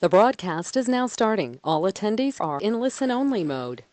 The broadcast is now starting. All attendees are in listen-only mode.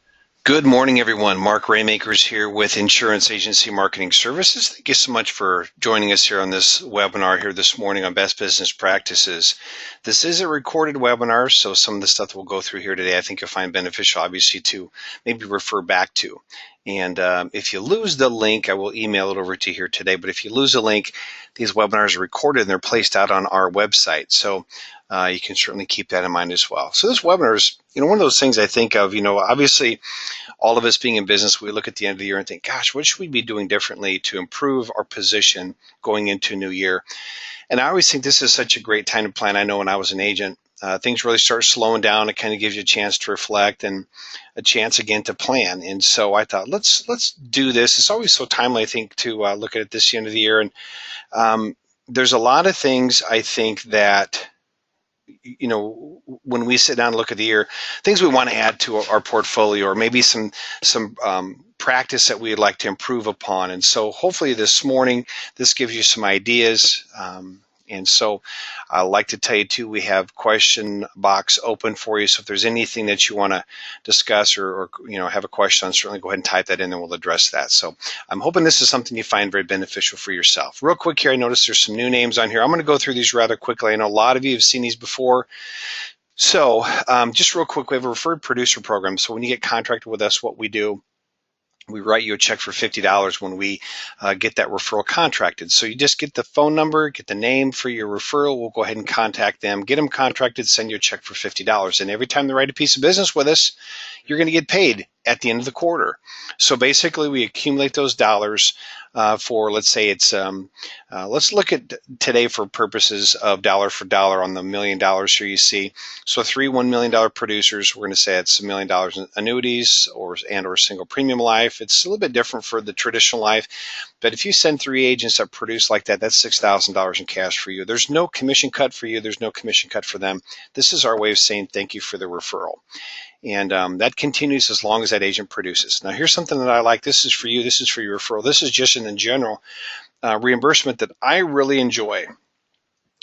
Good morning, everyone. Mark Raymakers here with Insurance Agency Marketing Services. Thank you so much for joining us here on this webinar here this morning on Best Business Practices. This is a recorded webinar, so some of the stuff that we'll go through here today I think you'll find beneficial, obviously, to maybe refer back to. And if you lose the link, I will email it over to you here today. But if you lose a link, these webinars are recorded and they're placed out on our website. So you can certainly keep that in mind as well. So this webinar is, one of those things I think of, obviously all of us being in business, we look at the end of the year and think, gosh, what should we be doing differently to improve our position going into a new year? And I always think this is such a great time to plan. I know when I was an agent, things really start slowing down. It kind of gives you a chance to reflect and a chance again to plan. And so I thought, let's do this. It's always so timely, I think, to look at it this end of the year. And there's a lot of things I think that when we sit down and look at the year, things we want to add to our portfolio, or maybe some practice that we'd like to improve upon. And so hopefully this morning, this gives you some ideas. And so I'd like to tell you too, we have question box open for you. So if there's anything that you want to discuss or have a question on, certainly go ahead and type that in and we'll address that. So I'm hoping this is something you find very beneficial for yourself. Real quick here, I noticed there's some new names on here. I'm going to go through these rather quickly. I know a lot of you have seen these before. So just real quick, we have a referred producer program. So when you get contracted with us, what we do, we write you a check for $50 when we get that referral contracted. So you just get the phone number, get the name for your referral. We'll go ahead and contact them, get them contracted, send you a check for $50. And every time they write a piece of business with us, you're going to get paid at the end of the quarter. So basically, we accumulate those dollars for, let's say it's, let's look at today for purposes of dollar for dollar on the $1 million here you see. So 3 $1 million producers, we're going to say it's $1 million in annuities or single premium life. It's a little bit different for the traditional life. But if you send 3 agents that produce like that, that's $6,000 in cash for you. There's no commission cut for you. There's no commission cut for them. This is our way of saying thank you for the referral. And that continues as long as that agent produces. Now, here's something that I like. This is for you. This is for your referral. This is just in general reimbursement that I really enjoy.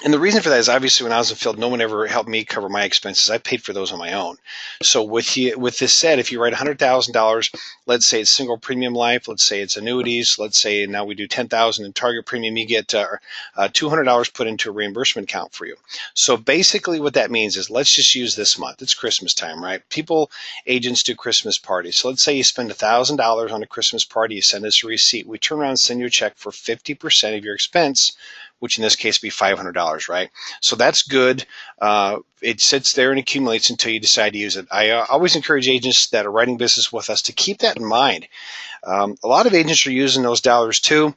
And the reason for that is obviously when I was in the field, no one ever helped me cover my expenses. I paid for those on my own. So with this said, if you write $100,000, let's say it's single premium life, let's say it's annuities, let's say now we do $10,000 in target premium, you get $200 put into a reimbursement account for you. So basically what that means is, let's just use this month. It's Christmas time, right? Agents do Christmas parties. So let's say you spend $1,000 on a Christmas party, you send us a receipt. We turn around and send you a check for 50% of your expense, which in this case would be $500, right? So that's good. It sits there and accumulates until you decide to use it. I always encourage agents that are writing business with us to keep that in mind. A lot of agents are using those dollars too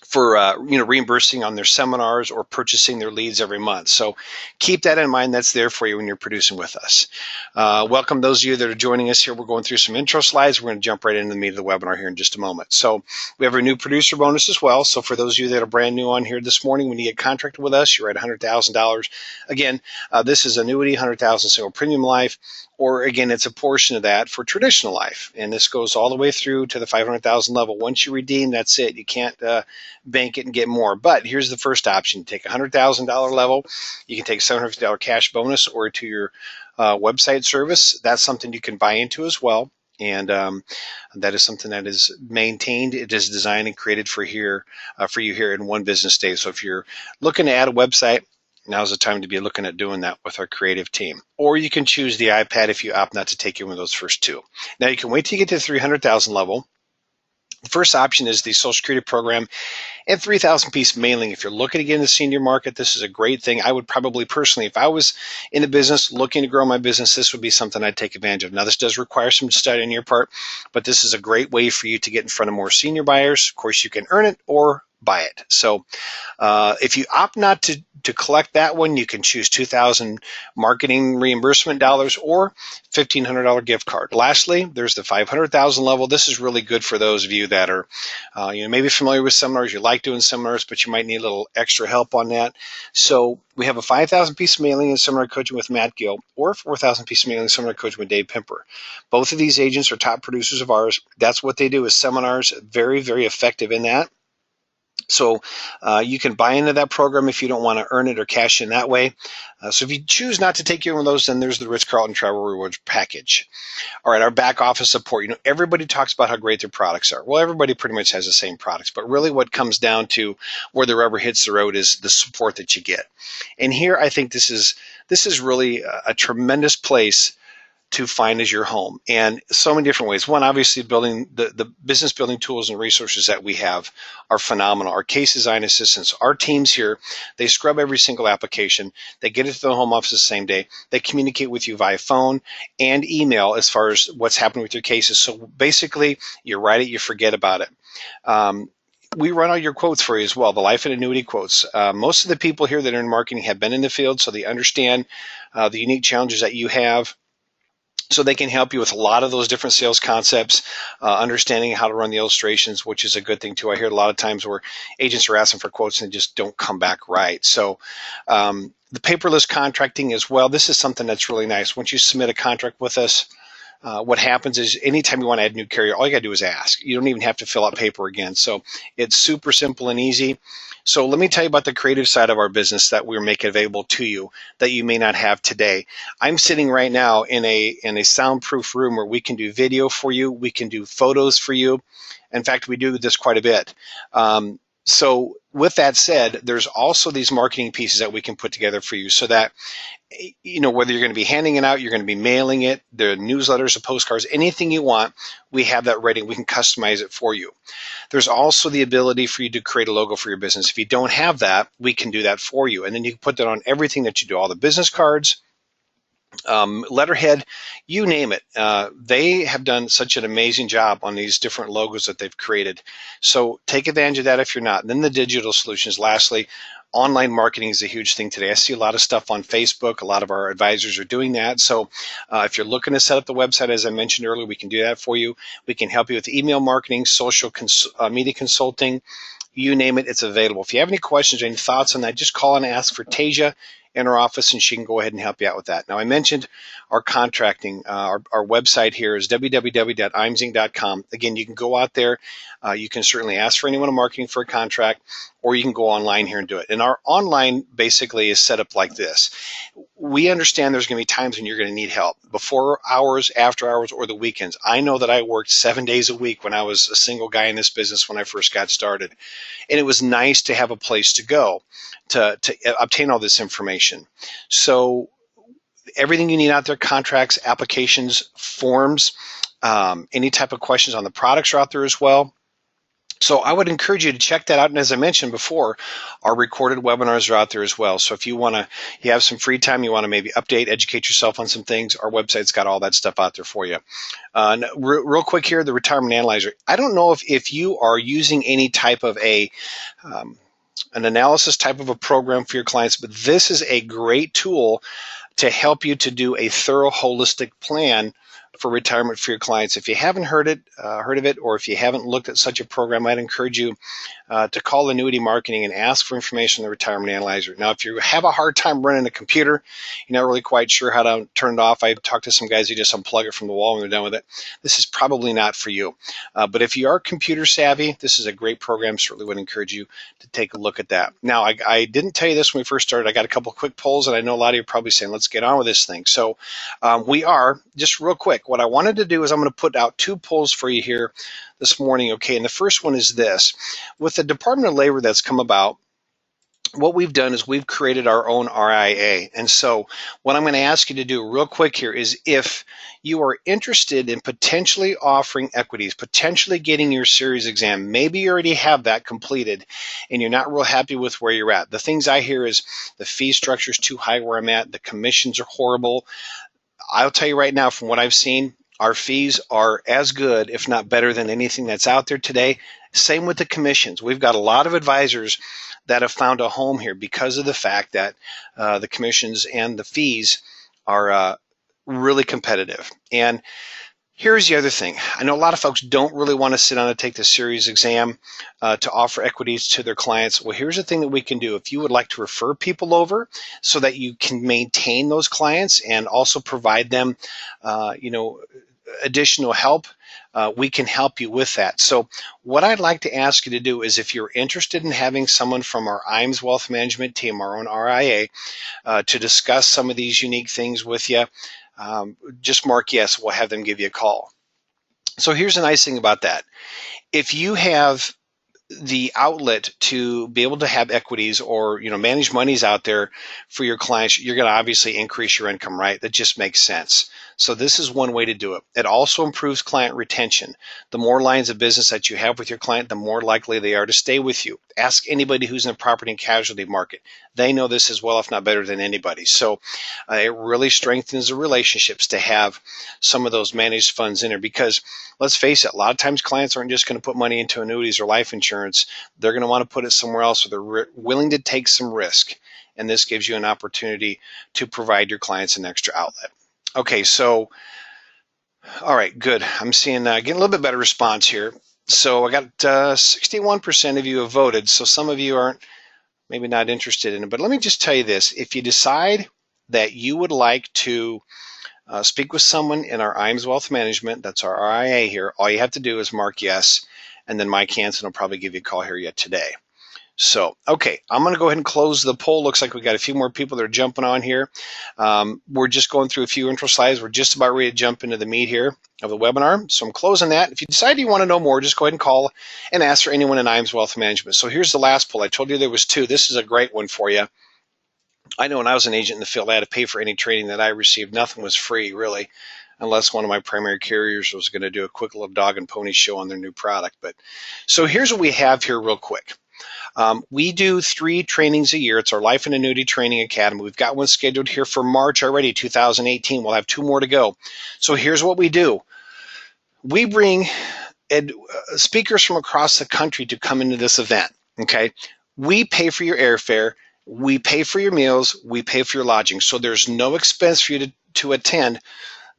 for reimbursing on their seminars or purchasing their leads every month. So keep that in mind. That's there for you when you're producing with us. Welcome those of you that are joining us here. We're going through some intro slides. We're going to jump right into the meat of the webinar here in just a moment. So we have a new producer bonus as well. So for those of you that are brand new on here this morning, when you get contracted with us, you're at $100,000. Again, this is annuity, $100,000 single premium life. Or again, it's a portion of that for traditional life. And this goes all the way through to the $500,000 level. Once you redeem, that's it. You can't bank it and get more. But here's the first option. Take a $100,000 level. You can take a $750 cash bonus or to your website service. That's something you can buy into as well. And that is something that is maintained. It is designed and created for you here in one business day. So if you're looking to add a website, now's the time to be looking at doing that with our creative team. Or you can choose the iPad if you opt not to take one of those first 2. Now you can wait till you get to the 300,000 level. The first option is the Social Security program and 3,000 piece mailing. If you're looking to get in the senior market, this is a great thing. I would probably personally, if I was in the business looking to grow my business, this would be something I'd take advantage of. Now, this does require some study on your part, but this is a great way for you to get in front of more senior buyers. Of course, you can earn it or buy it. So if you opt not to collect that one, you can choose 2,000 marketing reimbursement dollars or $1,500 gift card. Lastly, there's the 500,000 level. This is really good for those of you that are maybe familiar with seminars. You like doing seminars, but you might need a little extra help on that. So we have a 5,000 piece mailing and seminar coaching with Matt Gill, or 4,000 piece mailing and seminar coaching with Dave Pimper. Both of these agents are top producers of ours. That's what they do is seminars. Very, very effective in that. So you can buy into that program if you don't want to earn it or cash in that way. So if you choose not to take one of those, then there's the Ritz-Carlton Travel Rewards package. All right, our back office support. Everybody talks about how great their products are. Well, everybody pretty much has the same products, but really what comes down to where the rubber hits the road is the support that you get. And here I think this is really a tremendous place to find as your home, and so many different ways. One, obviously, building the business building tools and resources that we have are phenomenal. Our case design assistants, our teams here, they scrub every single application. They get it to the home office the same day. They communicate with you via phone and email as far as what's happening with your cases. So basically, you write it, you forget about it. We run all your quotes for you as well, the life and annuity quotes. Most of the people here that are in marketing have been in the field, so they understand the unique challenges that you have. So they can help you with a lot of those different sales concepts, understanding how to run the illustrations, which is a good thing too. I hear a lot of times where agents are asking for quotes and they just don't come back right. So the paperless contracting as well, this is something that's really nice. Once you submit a contract with us, what happens is anytime you want to add a new carrier, all you got to do is ask. You don't even have to fill out paper again. So it's super simple and easy. So let me tell you about the creative side of our business that we're making available to you that you may not have today. I'm sitting right now in a soundproof room where we can do video for you. We can do photos for you. In fact, we do this quite a bit. So with that said, there's also these marketing pieces that we can put together for you so that whether you're going to be handing it out, you're going to be mailing it, the newsletters, the postcards, anything you want, we have that ready. We can customize it for you. There's also the ability for you to create a logo for your business. If you don't have that, we can do that for you. And then you can put that on everything that you do, all the business cards, letterhead, you name it. They have done such an amazing job on these different logos that they've created. So take advantage of that if you're not. And then the digital solutions. Lastly, online marketing is a huge thing today. I see a lot of stuff on Facebook. A lot of our advisors are doing that. So if you're looking to set up the website, as I mentioned earlier, we can do that for you. We can help you with email marketing, social media consulting, you name it, it's available. If you have any questions or any thoughts on that, just call and ask for Tasia in our office, and she can go ahead and help you out with that. Now, I mentioned our contracting. Our website here is www.imzing.com. Again, you can go out there. You can certainly ask for anyone in marketing for a contract, or you can go online here and do it. And our online basically is set up like this. We understand there's going to be times when you're going to need help, before hours, after hours, or the weekends. I know that I worked 7 days a week when I was a single guy in this business when I first got started. And it was nice to have a place to go to obtain all this information. So everything you need out there, contracts, applications, forms, any type of questions on the products are out there as well. So I would encourage you to check that out. And as I mentioned before, our recorded webinars are out there as well. So if you have some free time, you want to maybe update, educate yourself on some things, our website's got all that stuff out there for you. Real quick here, the retirement analyzer. I don't know if you are using any type of an analysis type of a program for your clients, but this is a great tool to help you to do a thorough, holistic plan for retirement for your clients. If you haven't heard of it, or if you haven't looked at such a program, I'd encourage you to call Annuity Marketing and ask for information on the Retirement Analyzer. Now, if you have a hard time running a computer, you're not really quite sure how to turn it off. I've talked to some guys who just unplug it from the wall when they're done with it. This is probably not for you. But if you are computer savvy, this is a great program. Certainly would encourage you to take a look at that. Now, I didn't tell you this when we first started. I got a couple quick polls, and I know a lot of you are probably saying, let's get on with this thing. So we are, just real quick, what I wanted to do is I'm going to put out 2 polls for you here this morning, okay? And the first one is this. With the Department of Labor that's come about, what we've done is we've created our own RIA. And so what I'm going to ask you to do real quick here is, if you are interested in potentially offering equities, potentially getting your series exam, maybe you already have that completed and you're not real happy with where you're at. The things I hear is the fee structure is too high where I'm at, the commissions are horrible. I'll tell you right now, from what I've seen, our fees are as good, if not better, than anything that's out there today. Same with the commissions. We've got a lot of advisors that have found a home here because of the fact that the commissions and the fees are really competitive. And here's the other thing. I know a lot of folks don't really want to sit down and take the series exam to offer equities to their clients. Well, here's the thing that we can do. If you would like to refer people over so that you can maintain those clients and also provide them, additional help, we can help you with that. So what I'd like to ask you to do is, if you're interested in having someone from our IAMS Wealth Management team, our own RIA, to discuss some of these unique things with you, just mark yes. We'll have them give you a call. So here's the nice thing about that. If you have the outlet to be able to have equities or manage monies out there for your clients, you're going to obviously increase your income, right? That just makes sense. So this is one way to do it. It also improves client retention. The more lines of business that you have with your client, the more likely they are to stay with you. Ask anybody who's in the property and casualty market. They know this as well, if not better than anybody. So it really strengthens the relationships to have some of those managed funds in there, because let's face it, a lot of times clients aren't just going to put money into annuities or life insurance. They're going to want to put it somewhere else, where they're willing to take some risk. And this gives you an opportunity to provide your clients an extra outlet. Okay, so, all right, good. I'm seeing, getting a little bit better response here. So I got 61% of you have voted. So some of you aren't, maybe not interested in it. But let me just tell you this. If you decide that you would like to speak with someone in our IAMS Wealth Management, that's our RIA here, all you have to do is mark yes, and then Mike Hansen will probably give you a call here yet today. So, okay, I'm going to go ahead and close the poll. Looks like we got a few more people that are jumping on here. We're just going through a few intro slides. We're just about ready to jump into the meat here of the webinar. So I'm closing that. If you decide you want to know more, just go ahead and call and ask for anyone in IAMS Wealth Management. So here's the last poll. I told you there was two. This is a great one for you. I know when I was an agent in the field, I had to pay for any training that I received. Nothing was free, really, unless one of my primary carriers was going to do a quick little dog and pony show on their new product. But so here's what we have here real quick. We do 3 trainings a year. It's our Life and Annuity Training Academy. We've got one scheduled here for March already, 2018. We'll have 2 more to go. So here's what we do. We bring speakers from across the country to come into this event, okay? We pay for your airfare. We pay for your meals. We pay for your lodging. So there's no expense for you to attend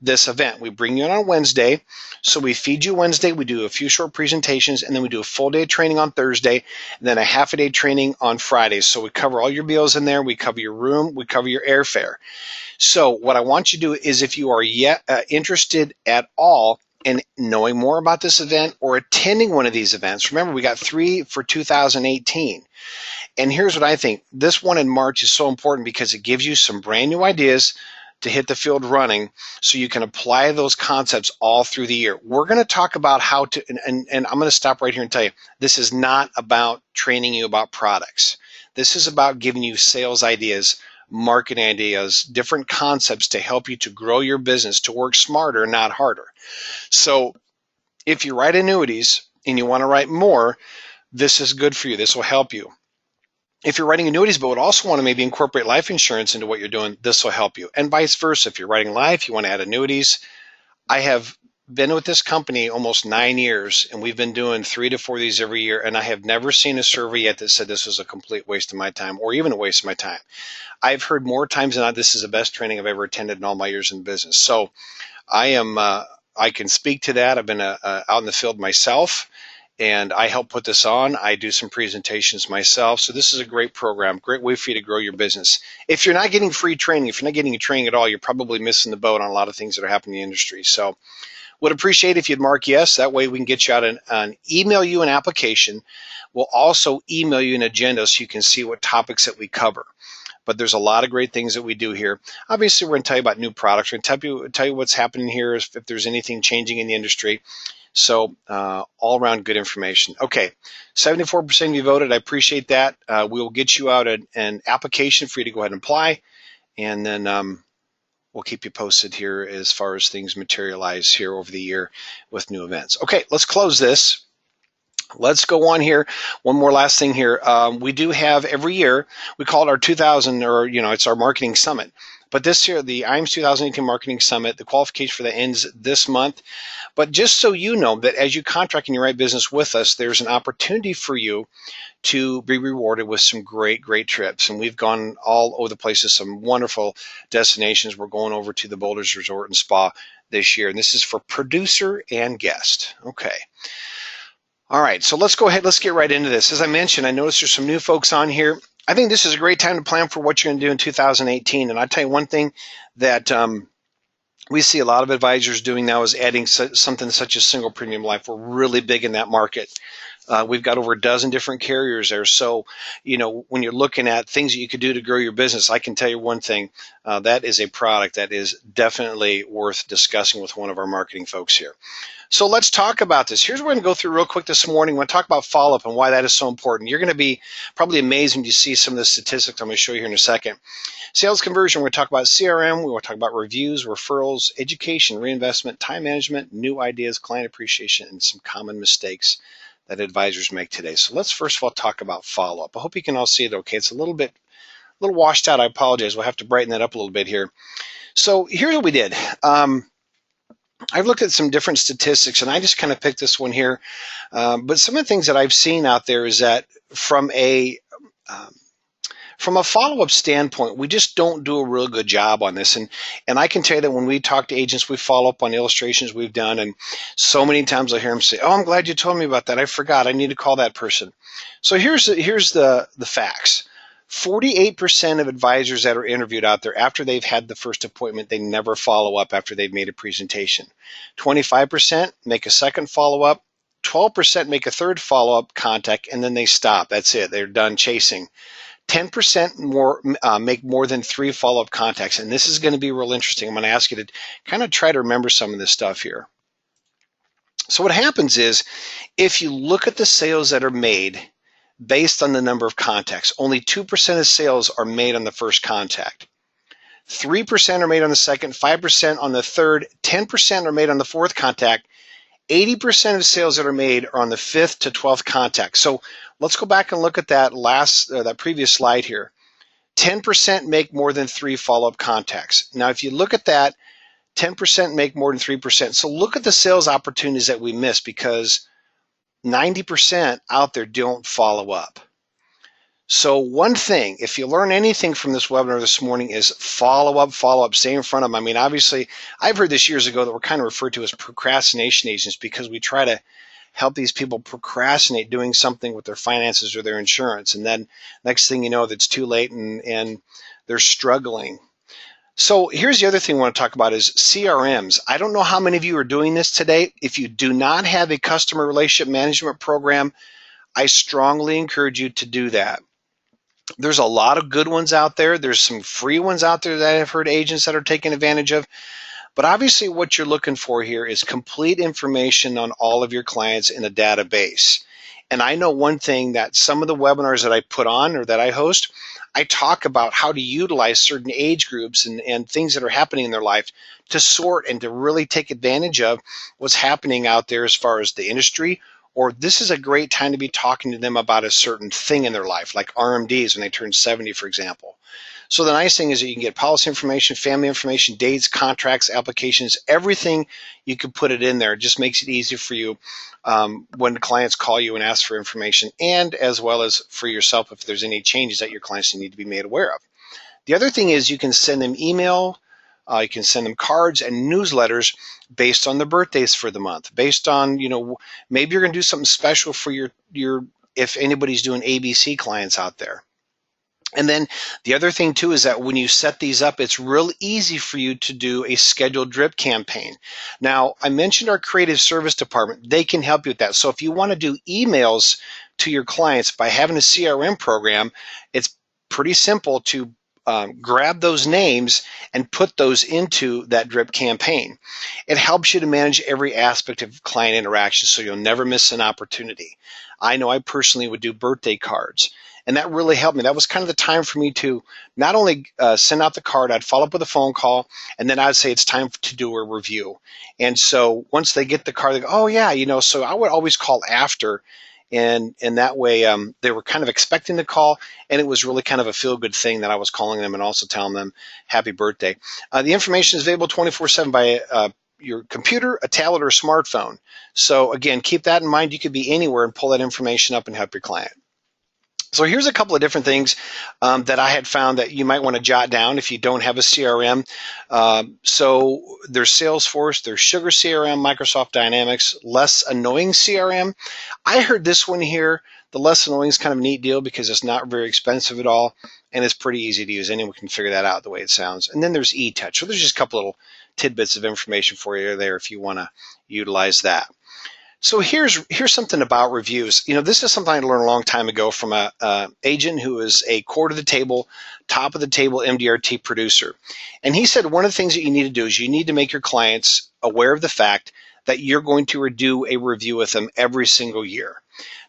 this event. We bring you in on Wednesday. So we feed you Wednesday. We do a few short presentations, and then we do a full day of training on Thursday, and then a half a day training on Friday. So we cover all your meals in there. We cover your room. We cover your airfare. So what I want you to do is, if you are yet interested at all in knowing more about this event or attending one of these events, remember we got 3 for 2018. And here's what I think. This one in March is so important because it gives you some brand new ideas to hit the field running, so you can apply those concepts all through the year. We're going to talk about how to, and I'm going to stop right here and tell you, this is not about training you about products. This is about giving you sales ideas, marketing ideas, different concepts to help you to grow your business, to work smarter, not harder. So if you write annuities and you want to write more, this is good for you. This will help you. If you're writing annuities but would also want to maybe incorporate life insurance into what you're doing, this will help you. And vice versa. If you're writing life, you want to add annuities. I have been with this company almost 9 years, and we've been doing 3 to 4 of these every year, and I have never seen a survey yet that said this was a complete waste of my time, or even a waste of my time. I've heard more times than not, this is the best training I've ever attended in all my years in business. So I can speak to that. I've been out in the field myself, and I help put this on. I do some presentations myself. So this is a great program, great way for you to grow your business. If you're not getting free training, if you're not getting training at all, you're probably missing the boat on a lot of things that are happening in the industry. So would appreciate if you'd mark yes. That way we can get you out and email you an application. We'll also email you an agenda so you can see what topics that we cover. But there's a lot of great things that we do here. Obviously, we're going to tell you about new products. We're going to tell you what's happening here, if there's anything changing in the industry. So all around good information. Okay, 74% of you voted. I appreciate that. We will get you out an application for you to go ahead and apply, and then we'll keep you posted here as far as things materialize here over the year with new events. Okay, let's close this. Let's go on here. One more last thing here. We do have every year, we call it our 2000, or it's our marketing summit. But this year, the IAMS 2018 Marketing Summit, the qualification for that ends this month. But just so you know that as you contract and you write business with us, there's an opportunity for you to be rewarded with some great, great trips. And we've gone all over the place to some wonderful destinations. We're going over to the Boulders Resort and Spa this year. And this is for producer and guest. Okay. All right, so let's go ahead. Let's get right into this. As I mentioned, I noticed there's some new folks on here. I think this is a great time to plan for what you're going to do in 2018. And I'll tell you one thing that we see a lot of advisors doing now is adding something such as single premium life. We're really big in that market. We've got over a dozen different carriers there. So, when you're looking at things that you could do to grow your business, I can tell you one thing. That is a product that is definitely worth discussing with one of our marketing folks here. So let's talk about this. Here's what we're going to go through real quick this morning. We're going to talk about follow-up and why that is so important. You're going to be probably amazed when you see some of the statistics I'm going to show you here in a second. Sales conversion, we're going to talk about CRM, we want to talk about reviews, referrals, education, reinvestment, time management, new ideas, client appreciation, and some common mistakes that advisors make today. So let's first of all talk about follow-up. I hope you can all see it okay. It's a little washed out. I apologize. We'll have to brighten that up a little bit here. So here's what we did. I've looked at some different statistics, and I just kind of picked this one here. But some of the things that I've seen out there is that from a follow-up standpoint, we just don't do a real good job on this. And I can tell you that when we talk to agents, we follow up on illustrations we've done. And so many times I hear them say, "Oh, I'm glad you told me about that. I forgot. I need to call that person." So here's the facts. 48% of advisors that are interviewed out there, after they've had the first appointment, they never follow up after they've made a presentation. 25% make a second follow-up. 12% make a third follow-up contact, and then they stop. That's it. They're done chasing. 10% more make more than 3 follow-up contacts, and this is going to be real interesting. I'm going to ask you to kind of try to remember some of this stuff here. So what happens is, if you look at the sales that are made based on the number of contacts, only 2% of sales are made on the first contact. 3% are made on the second, 5% on the third, 10% are made on the fourth contact. 80% of sales that are made are on the 5th to 12th contact. So let's go back and look at that that previous slide here. 10% make more than 3 follow-up contacts. Now, if you look at that, 10% make more than 3%. So look at the sales opportunities that we miss, because 90% out there don't follow up. So one thing, if you learn anything from this webinar this morning, is follow up, stay in front of them. I mean, obviously, I've heard this years ago that we're kind of referred to as procrastination agents, because we try to help these people procrastinate doing something with their finances or their insurance. And then next thing you know, it's too late and they're struggling. So here's the other thing I want to talk about is CRMs. I don't know how many of you are doing this today. If you do not have a customer relationship management program, I strongly encourage you to do that. There's a lot of good ones out there. There's some free ones out there that I've heard agents that are taking advantage of. But obviously what you're looking for here is complete information on all of your clients in a database. And I know one thing, that some of the webinars that I put on or that I host, I talk about how to utilize certain age groups and things that are happening in their life to sort and to really take advantage of what's happening out there as far as the industry, or this is a great time to be talking to them about a certain thing in their life, like RMDs when they turn 70, for example. So the nice thing is that you can get policy information, family information, dates, contracts, applications, everything. You can put it in there. It just makes it easy for you when clients call you and ask for information, and as well as for yourself if there's any changes that your clients need to be made aware of. The other thing is you can send them email, you can send them cards and newsletters based on the birthdays for the month, based on, maybe you're going to do something special for your if anybody's doing ABC clients out there. And then the other thing too is that when you set these up, it's real easy for you to do a scheduled drip campaign. Now, I mentioned our creative service department. They can help you with that. So if you want to do emails to your clients by having a CRM program, it's pretty simple to grab those names and put those into that drip campaign. It helps you to manage every aspect of client interaction, so you'll never miss an opportunity. I know I personally would do birthday cards, and that really helped me. That was kind of the time for me to not only send out the card, I'd follow up with a phone call, and then I'd say it's time to do a review. And so once they get the card, they go, oh yeah, so I would always call after. And that way they were kind of expecting the call, and it was really kind of a feel-good thing that I was calling them and also telling them happy birthday. The information is available 24/7 by your computer, a tablet, or a smartphone. So again, keep that in mind. You could be anywhere and pull that information up and help your client. So here's a couple of different things that I had found that you might want to jot down if you don't have a CRM. So there's Salesforce, there's Sugar CRM, Microsoft Dynamics, Less Annoying CRM. I heard this one here. The Less Annoying is kind of a neat deal because it's not very expensive at all, and it's pretty easy to use. Anyone can figure that out the way it sounds. And then there's eTouch. So there's just a couple little tidbits of information for you there if you want to utilize that. So here's something about reviews. This is something I learned a long time ago from a agent who is a core to the table, top of the table MDRT producer. And he said one of the things that you need to do is you need to make your clients aware of the fact that you're going to do a review with them every single year.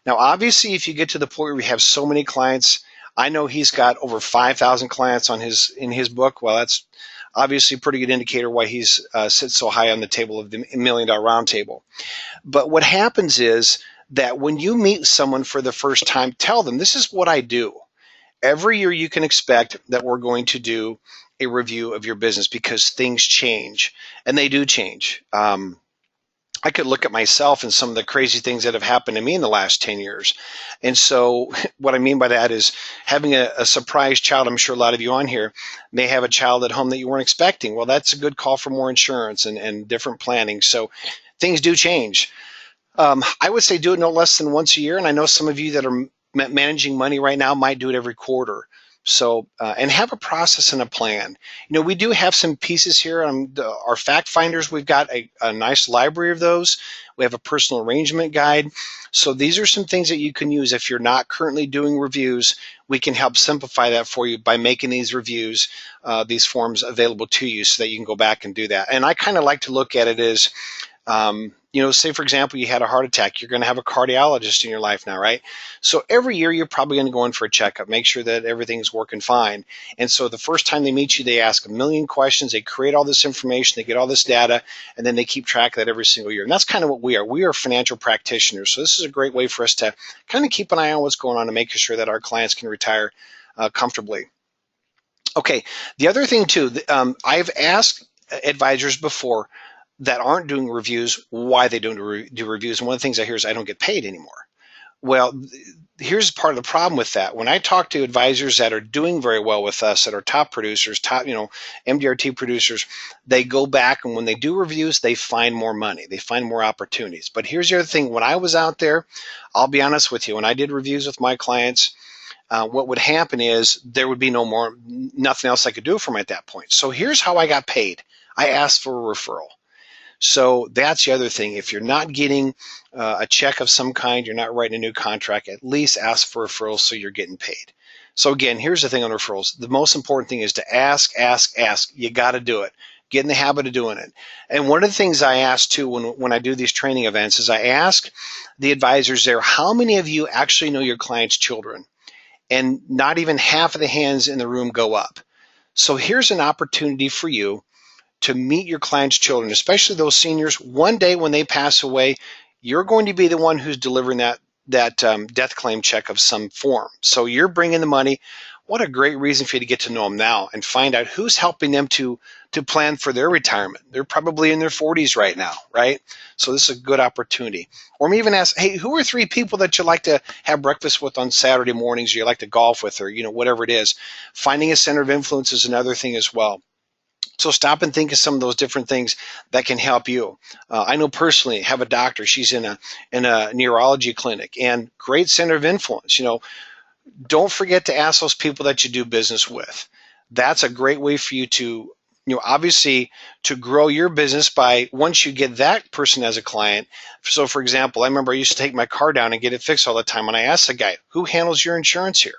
Now, obviously, if you get to the point where we have so many clients, I know he's got over 5,000 clients in his book. Well, that's obviously a pretty good indicator why he's sits so high on the table of the $1 Million Round Table. But what happens is that when you meet someone for the first time, tell them, this is what I do. Every year you can expect that we're going to do a review of your business because things change, and they do change. I could look at myself and some of the crazy things that have happened to me in the last 10 years. And so what I mean by that is having a surprise child. I'm sure a lot of you on here may have a child at home that you weren't expecting. Well, that's a good call for more insurance and different planning. So things do change. I would say do it no less than once a year. And I know some of you that are managing money right now might do it every quarter. So, and have a process and a plan. We do have some pieces here on our fact finders. We've got a nice library of those. We have a personal arrangement guide. So these are some things that you can use if you're not currently doing reviews. We can help simplify that for you by making these reviews, these forms available to you so that you can go back and do that. And I kind of like to look at it as, say, for example, you had a heart attack. You're going to have a cardiologist in your life now, right? So every year you're probably going to go in for a checkup, make sure that everything's working fine. And so the first time they meet you, they ask a million questions. They create all this information. They get all this data, and then they keep track of that every single year. And that's kind of what we are. We are financial practitioners. So this is a great way for us to kind of keep an eye on what's going on and making sure that our clients can retire comfortably. Okay, the other thing too, I've asked advisors before that aren't doing reviews why they don't do reviews. And one of the things I hear is I don't get paid anymore. Well, here's part of the problem with that. When I talk to advisors that are doing very well with us, that are top producers, top, MDRT producers, they go back and when they do reviews, they find more money. They find more opportunities. But here's the other thing. When I was out there, I'll be honest with you, when I did reviews with my clients, what would happen is there would be nothing else I could do for them at that point. So here's how I got paid. I asked for a referral. So that's the other thing. If you're not getting a check of some kind, you're not writing a new contract, at least ask for referrals so you're getting paid. So again, here's the thing on referrals. The most important thing is to ask. You got to do it. Get in the habit of doing it. And one of the things I ask too when I do these training events is I ask the advisors there, how many of you actually know your clients' children? And not even half of the hands in the room go up. So here's an opportunity for you to meet your clients' children, especially those seniors. One day when they pass away, you're going to be the one who's delivering that death claim check of some form. So you're bringing the money. What a great reason for you to get to know them now and find out who's helping them to plan for their retirement. They're probably in their 40s right now, right? So this is a good opportunity. Or maybe even ask, hey, who are 3 people that you like to have breakfast with on Saturday mornings, or you like to golf with, or whatever it is. Finding a center of influence is another thing as well. So stop and think of some of those different things that can help you. I know personally, have a doctor. She's in a neurology clinic, and great center of influence. Don't forget to ask those people that you do business with. That's a great way for you to, obviously to grow your business by once you get that person as a client. So for example, I remember I used to take my car down and get it fixed all the time. And I asked the guy, who handles your insurance here?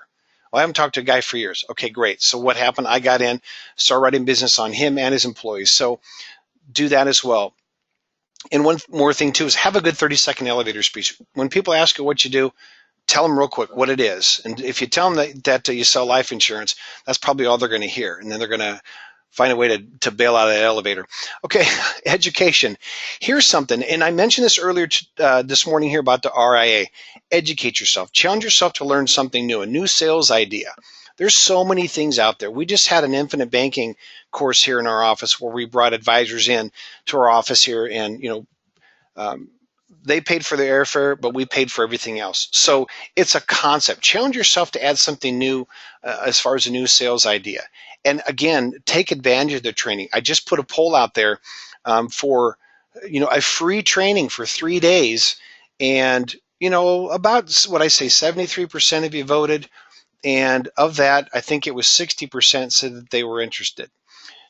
Well, I haven't talked to a guy for years. Okay, great. So what happened? I got in, started writing business on him and his employees. So do that as well. And one more thing too is have a good 30-second elevator speech. When people ask you what you do, tell them real quick what it is. And if you tell them that you sell life insurance, that's probably all they're going to hear. And then they're going to find a way to bail out of that elevator. Okay, education. Here's something, and I mentioned this earlier this morning here about the RIA. Educate yourself. Challenge yourself to learn something new, a new sales idea. There's so many things out there. We just had an infinite banking course here in our office where we brought advisors in to our office here, and they paid for the airfare, but we paid for everything else. So it's a concept. Challenge yourself to add something new as far as a new sales idea. And again, take advantage of the training. I just put a poll out there for a free training for 3 days. And, about what I say, 73% of you voted. And of that, I think it was 60% said that they were interested.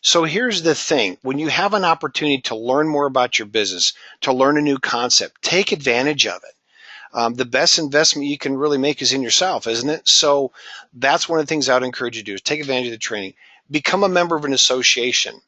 So here's the thing. When you have an opportunity to learn more about your business, to learn a new concept, take advantage of it. The best investment you can really make is in yourself, isn't it? So that's one of the things I would encourage you to do is take advantage of the training. Become a member of an association.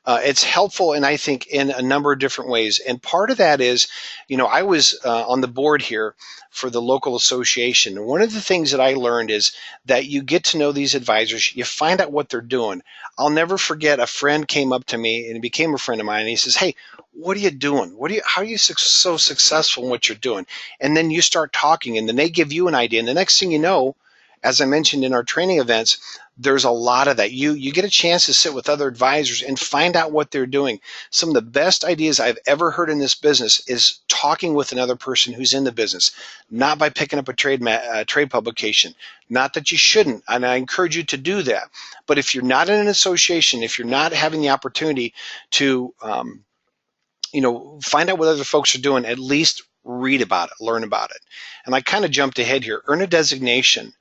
It's helpful, and I think in a number of different ways. And part of that is, I was on the board here for the local association. And one of the things that I learned is that you get to know these advisors, you find out what they're doing. I'll never forget a friend came up to me and he became a friend of mine. And he says, "Hey, what are you doing? How are you so successful in what you're doing?" And then you start talking, and then they give you an idea. And the next thing you know, as I mentioned in our training events, there's a lot of that. You get a chance to sit with other advisors and find out what they're doing. Some of the best ideas I've ever heard in this business is talking with another person who's in the business, not by picking up a trade publication. Not that you shouldn't, and I encourage you to do that. But if you're not in an association, if you're not having the opportunity to find out what other folks are doing, at least read about it, learn about it. And I kind of jumped ahead here. Earn a designation.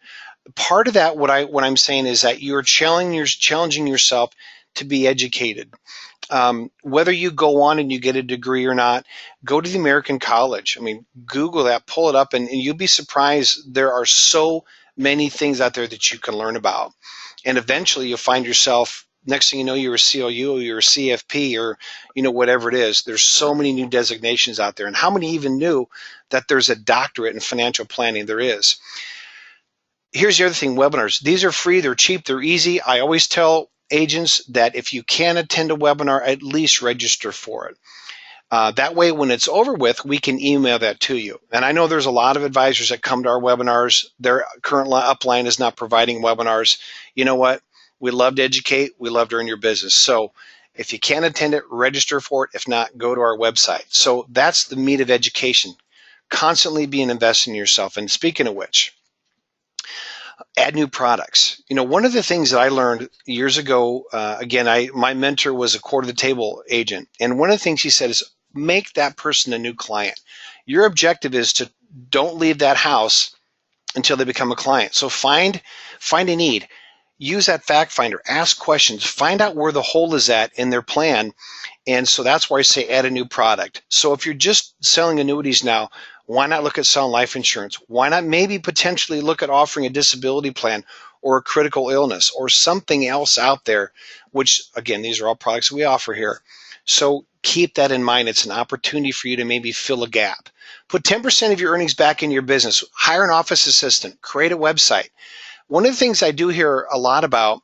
Part of that, what I'm saying is that you're challenging yourself to be educated. Whether you go on and you get a degree or not, go to the American College. I mean, Google that, pull it up, and you'll be surprised. There are so many things out there that you can learn about. And eventually you'll find yourself, next thing you know, you're a CLU or you're a CFP or, whatever it is. There's so many new designations out there. And how many even knew that there's a doctorate in financial planning? There is. Here's the other thing, webinars. These are free, they're cheap, they're easy. I always tell agents that if you can attend a webinar, at least register for it. That way, when it's over with, we can email that to you. And I know there's a lot of advisors that come to our webinars. Their current upline is not providing webinars. You know what? We love to educate. We love to earn your business. So if you can attend it, register for it. If not, go to our website. So that's the meat of education. Constantly being invested in yourself. And speaking of which, add new products. One of the things that I learned years ago, my mentor was a core to the table agent. And one of the things he said is make that person a new client. Your objective is to don't leave that house until they become a client. So find a need. Use that fact finder, ask questions, find out where the hole is at in their plan. And so that's why I say add a new product. So if you're just selling annuities now, why not look at selling life insurance? Why not maybe potentially look at offering a disability plan or a critical illness or something else out there, which again, these are all products we offer here. So keep that in mind. It's an opportunity for you to maybe fill a gap. Put 10% of your earnings back in your business. Hire an office assistant. Create a website. One of the things I do hear a lot about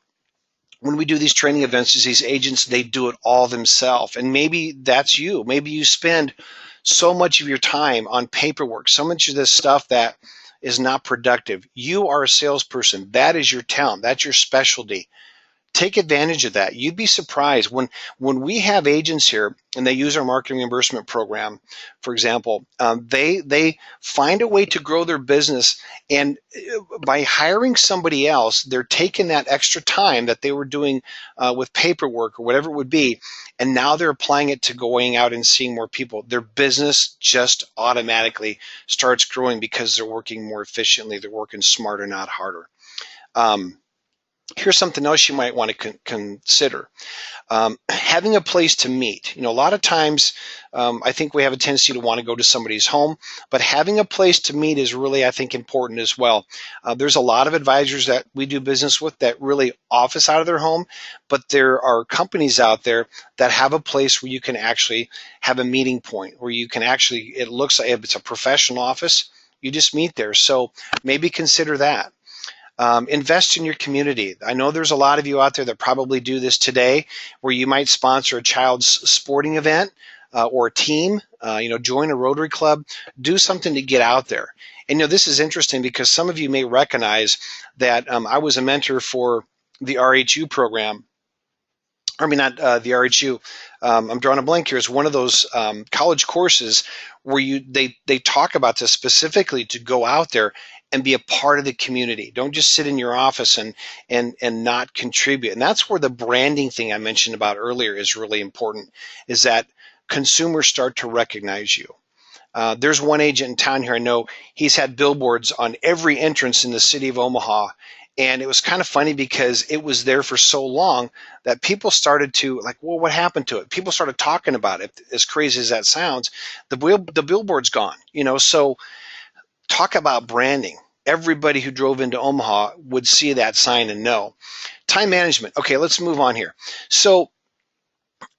when we do these training events is these agents, they do it all themselves. And maybe that's you. Maybe you spend so much of your time on paperwork, so much of this stuff that is not productive. You are a salesperson. That is your talent. That's your specialty. Take advantage of that. You'd be surprised when we have agents here and they use our marketing reimbursement program, for example, they find a way to grow their business, and by hiring somebody else, they're taking that extra time that they were doing with paperwork or whatever it would be, and now they're applying it to going out and seeing more people. Their business just automatically starts growing because they're working more efficiently. They're working smarter, not harder. Here's something else you might want to consider. Having a place to meet. A lot of times I think we have a tendency to want to go to somebody's home, but having a place to meet is really, I think, important as well. There's a lot of advisors that we do business with that really office out of their home, but there are companies out there that have a place where you can actually have a meeting point, where you can actually, it looks like if it's a professional office, you just meet there. So maybe consider that. Invest in your community. I know there's a lot of you out there that probably do this today, where you might sponsor a child's sporting event or a team, join a Rotary Club, do something to get out there. And this is interesting because some of you may recognize that I was a mentor for the RHU program. I mean, not the RHU. I'm drawing a blank here. It's one of those college courses where they talk about this specifically to go out there and be a part of the community. Don't just sit in your office and not contribute. And that's where the branding thing I mentioned about earlier is really important, is that consumers start to recognize you. There's one agent in town here I know, he's had billboards on every entrance in the city of Omaha, And it was kind of funny because it was there for so long that people started to like, well, what happened to it? People started talking about it. As crazy as that sounds, the billboard's gone, so talk about branding. Everybody who drove into Omaha would see that sign and know. Time management. Okay, let's move on here. So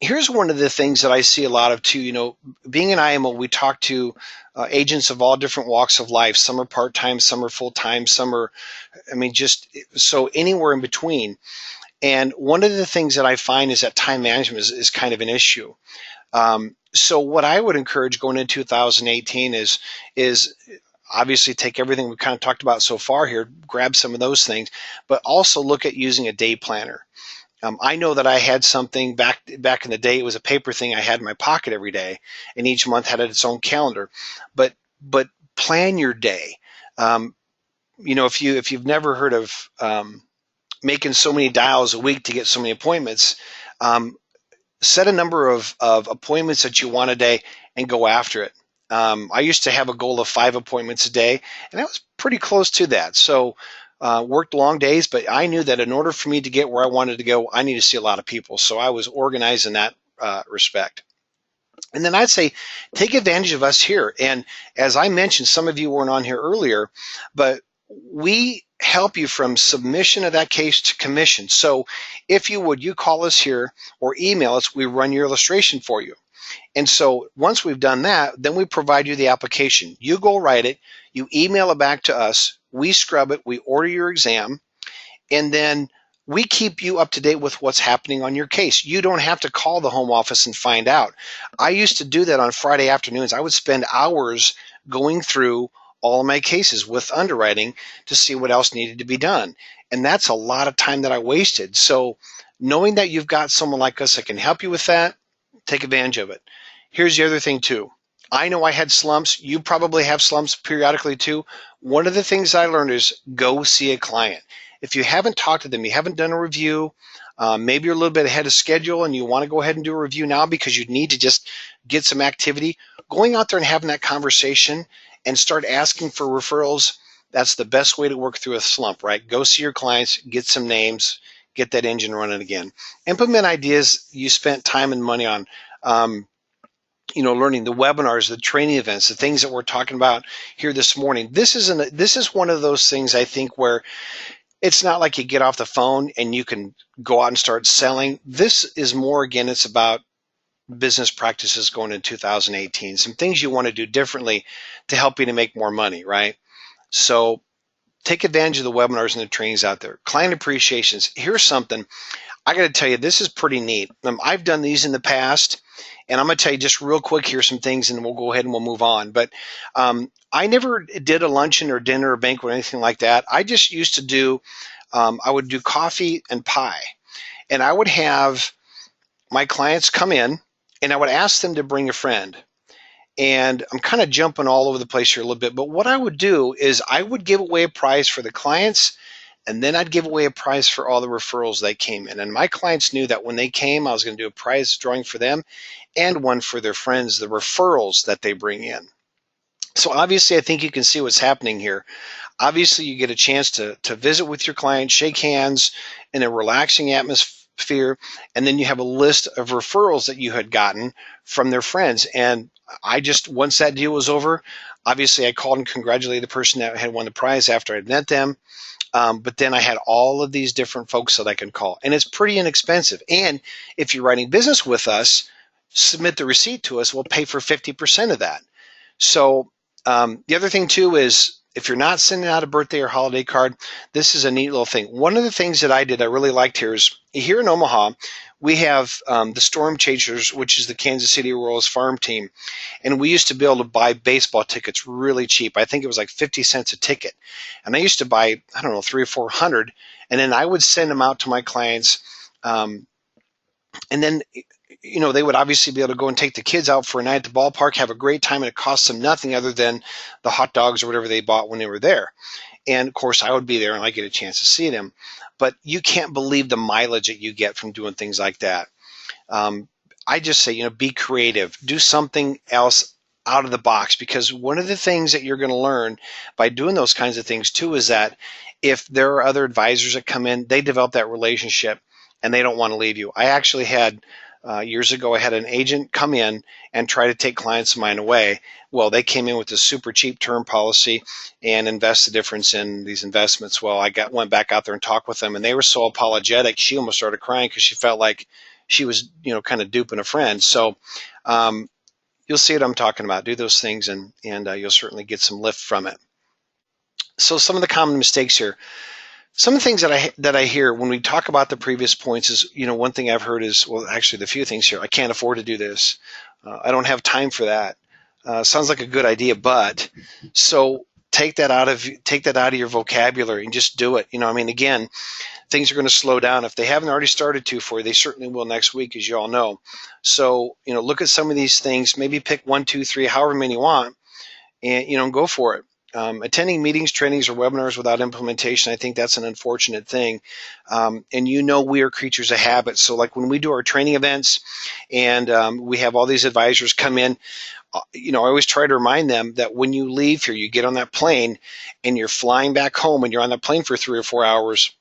here's one of the things that I see a lot of too. Being an IMO, we talk to agents of all different walks of life. Some are part-time, some are full-time, some are, just so anywhere in between. And one of the things that I find is that time management is kind of an issue. So what I would encourage going into 2018 is obviously take everything we kind of talked about so far here, grab some of those things, but also look at using a day planner. I know that I had something back in the day. It was a paper thing I had in my pocket every day, and each month had its own calendar. But plan your day. If you've never heard of making so many dials a week to get so many appointments, set a number of appointments that you want a day and go after it. I used to have a goal of 5 appointments a day, and I was pretty close to that. So worked long days, but I knew that in order for me to get where I wanted to go, I needed to see a lot of people. So I was organized in that respect. And then I'd say take advantage of us here. And as I mentioned, some of you weren't on here earlier, but we help you from submission of that case to commission. So if you would, you call us here or email us, we run your illustration for you. And so once we've done that, then we provide you the application. You go write it, you email it back to us, we scrub it, we order your exam, and then we keep you up to date with what's happening on your case. You don't have to call the home office and find out. I used to do that on Friday afternoons. I would spend hours going through all of my cases with underwriting to see what else needed to be done. And that's a lot of time that I wasted. So knowing that you've got someone like us that can help you with that, take advantage of it. Here's the other thing too. I know I had slumps. You probably have slumps periodically too. One of the things I learned is go see a client. If you haven't talked to them, you haven't done a review, maybe you're a little bit ahead of schedule and you want to go ahead and do a review now because you need to just get some activity, going out there and having that conversation and start asking for referrals, that's the best way to work through a slump, right? Go see your clients, get some names, get that engine running again. Implement ideas you spent time and money on. Learning the webinars, the training events, the things that we're talking about here this morning. This is one of those things I think where it's not like you get off the phone and you can go out and start selling. This is more, again, it's about business practices going in 2018, some things you want to do differently to help you to make more money, right? So take advantage of the webinars and the trainings out there. Client appreciations. Here's something I got to tell you, this is pretty neat. I've done these in the past, and I'm going to tell you just real quick here some things, and we'll go ahead and we'll move on. But I never did a luncheon or dinner or banquet or anything like that. I just used to do, I would do coffee and pie. And I would have my clients come in, and I would ask them to bring a friend. And I'm kind of jumping all over the place here a little bit, but what I would do is I would give away a prize for the clients, and then I'd give away a prize for all the referrals that came in. And my clients knew that when they came, I was going to do a prize drawing for them and one for their friends, the referrals that they bring in. So obviously, I think you can see what's happening here. Obviously, you get a chance to visit with your client, shake hands in a relaxing atmosphere, and then you have a list of referrals that you had gotten from their friends. And once that deal was over, obviously I called and congratulated the person that had won the prize after I'd met them. But then I had all of these different folks that I can call, and it's pretty inexpensive. And if you're writing business with us, submit the receipt to us. We'll pay for 50% of that. So the other thing too is if you're not sending out a birthday or holiday card, this is a neat little thing. One of the things that I did I really liked here in Omaha, we have the Storm Chasers, which is the Kansas City Royals farm team. And we used to be able to buy baseball tickets really cheap. I think it was like 50 cents a ticket. And I used to buy, I don't know, 300 or 400. And then I would send them out to my clients. And then, they would obviously be able to go and take the kids out for a night at the ballpark, have a great time, and it costs them nothing other than the hot dogs or whatever they bought when they were there. And of course, I would be there and I get a chance to see them. But you can't believe the mileage that you get from doing things like that. I just say, be creative. Do something else out of the box, because one of the things that you're going to learn by doing those kinds of things too is that if there are other advisors that come in, they develop that relationship and they don't want to leave you. I actually had years ago, I had an agent come in and try to take clients of mine away. Well, they came in with a super cheap term policy and invest the difference in these investments. Well, went back out there and talked with them, and they were so apologetic. She almost started crying because she felt like she was, kind of duping a friend. So you'll see what I'm talking about. Do those things, and you'll certainly get some lift from it. So some of the common mistakes here. Some of the things that I hear when we talk about the previous points is, one thing I've heard is, well, actually the few things here, I can't afford to do this. I don't have time for that. Sounds like a good idea, but so take that out of your vocabulary and just do it. Again, things are going to slow down. If they haven't already started to for you, they certainly will next week, as you all know. So, look at some of these things, maybe pick 1, 2, 3, however many you want, and, go for it. Attending meetings, trainings, or webinars without implementation, I think that's an unfortunate thing. And we are creatures of habit. So like when we do our training events and we have all these advisors come in, I always try to remind them that when you leave here, you get on that plane and you're flying back home and you're on that plane for 3 or 4 hours,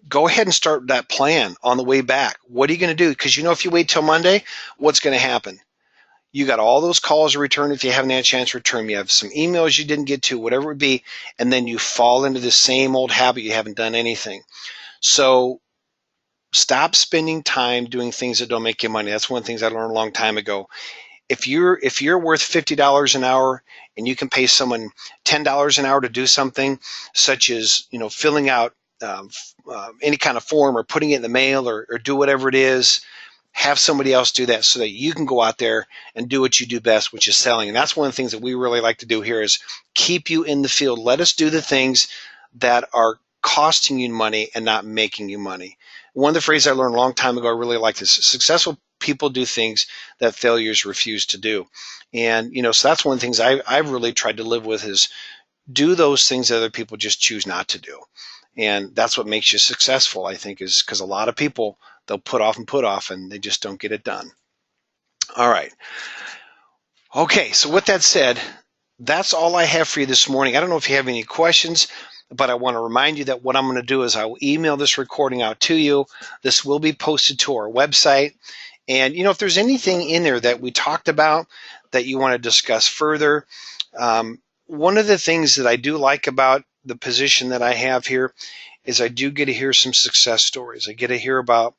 go ahead and start that plan on the way back. What are you going to do? Because if you wait till Monday, what's going to happen? You got all those calls to return if you haven't had a chance to return. You have some emails you didn't get to, whatever it be, and then you fall into the same old habit. You haven't done anything. So stop spending time doing things that don't make you money. That's one of the things I learned a long time ago. If you're worth $50 an hour and you can pay someone $10 an hour to do something, such as filling out any kind of form or putting it in the mail or do whatever it is, have somebody else do that so that you can go out there and do what you do best, which is selling. And that's one of the things that we really like to do here is keep you in the field. Let us do the things that are costing you money and not making you money. One of the phrases I learned a long time ago, I really like this: successful people do things that failures refuse to do. And, so that's one of the things I've really tried to live with is do those things that other people just choose not to do. And that's what makes you successful, I think, is because a lot of people, they'll put off and they just don't get it done. All right. Okay, so with that said, that's all I have for you this morning. I don't know if you have any questions, but I want to remind you that what I'm going to do is I will email this recording out to you. This will be posted to our website. And, if there's anything in there that we talked about that you want to discuss further, one of the things that I do like about the position that I have here is I do get to hear some success stories. I get to hear about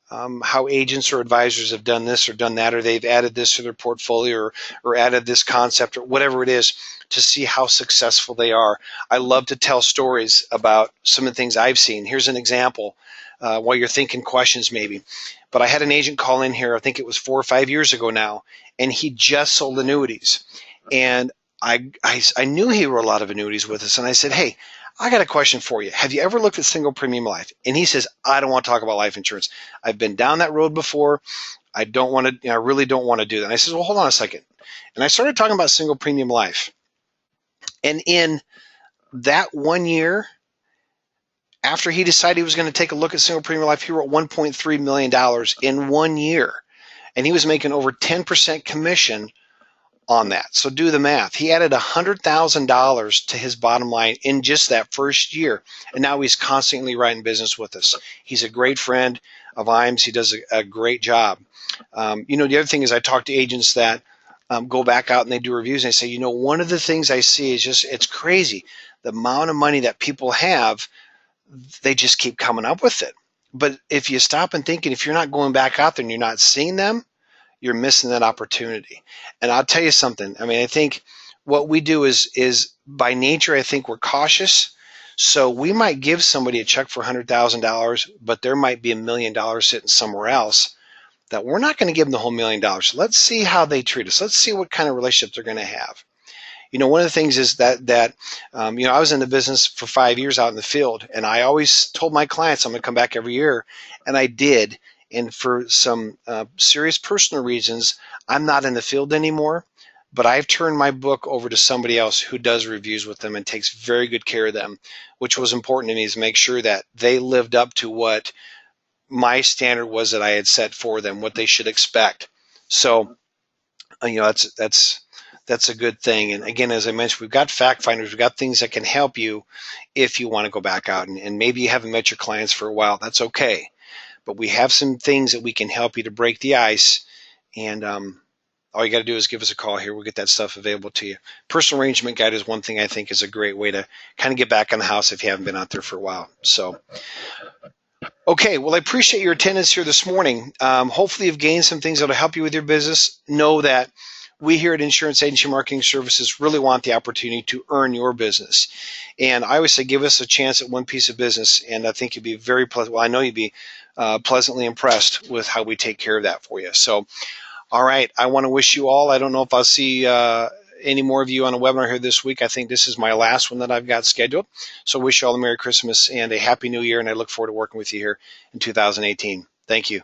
how agents or advisors have done this or done that, or they've added this to their portfolio or added this concept or whatever it is to see how successful they are. I love to tell stories about some of the things I've seen. Here's an example while you're thinking questions maybe. But I had an agent call in here, I think it was 4 or 5 years ago now, and he just sold annuities. And I knew he wrote a lot of annuities with us, and I said, hey, I got a question for you. Have you ever looked at single premium life? And he says, I don't want to talk about life insurance. I've been down that road before. I really don't want to do that. And I said, well, hold on a second. And I started talking about single premium life. And in that 1 year, after he decided he was going to take a look at single premium life, he wrote $1.3 million in 1 year. And he was making over 10% commission on that. So do the math. He added $100,000 to his bottom line in just that first year. And now he's constantly writing business with us. He's a great friend of IAMS. He does a great job. The other thing is I talk to agents that go back out and they do reviews and they say, one of the things I see is just, it's crazy. The amount of money that people have, they just keep coming up with it. But if you stop and think, and if you're not going back out there and you're not seeing them, you're missing that opportunity. And I'll tell you something. I think what we do is by nature, I think we're cautious. So we might give somebody a check for $100,000, but there might be $1 million sitting somewhere else that we're not going to give them the whole $1 million. Let's see how they treat us. Let's see what kind of relationship they're going to have. One of the things is that I was in the business for 5 years out in the field, and I always told my clients I'm going to come back every year, and I did. And for some serious personal reasons, I'm not in the field anymore, but I've turned my book over to somebody else who does reviews with them and takes very good care of them, which was important to me, is to make sure that they lived up to what my standard was that I had set for them, what they should expect. So, that's that's a good thing. And again, as I mentioned, we've got fact finders, we've got things that can help you if you want to go back out. And maybe you haven't met your clients for a while. That's okay. But we have some things that we can help you to break the ice. And all you got to do is give us a call here. We'll get that stuff available to you. Personal arrangement guide is one thing I think is a great way to kind of get back in the house if you haven't been out there for a while. So, okay, well, I appreciate your attendance here this morning. Hopefully you've gained some things that will help you with your business. Know that we here at Insurance Agency Marketing Services really want the opportunity to earn your business. And I always say, give us a chance at one piece of business, and I think you'd be very pleasant. Well, I know you'd be pleasantly impressed with how we take care of that for you. So, all right, I want to wish you all, I don't know if I'll see any more of you on a webinar here this week. I think this is my last one that I've got scheduled. So wish you all a Merry Christmas and a Happy New Year, and I look forward to working with you here in 2018. Thank you.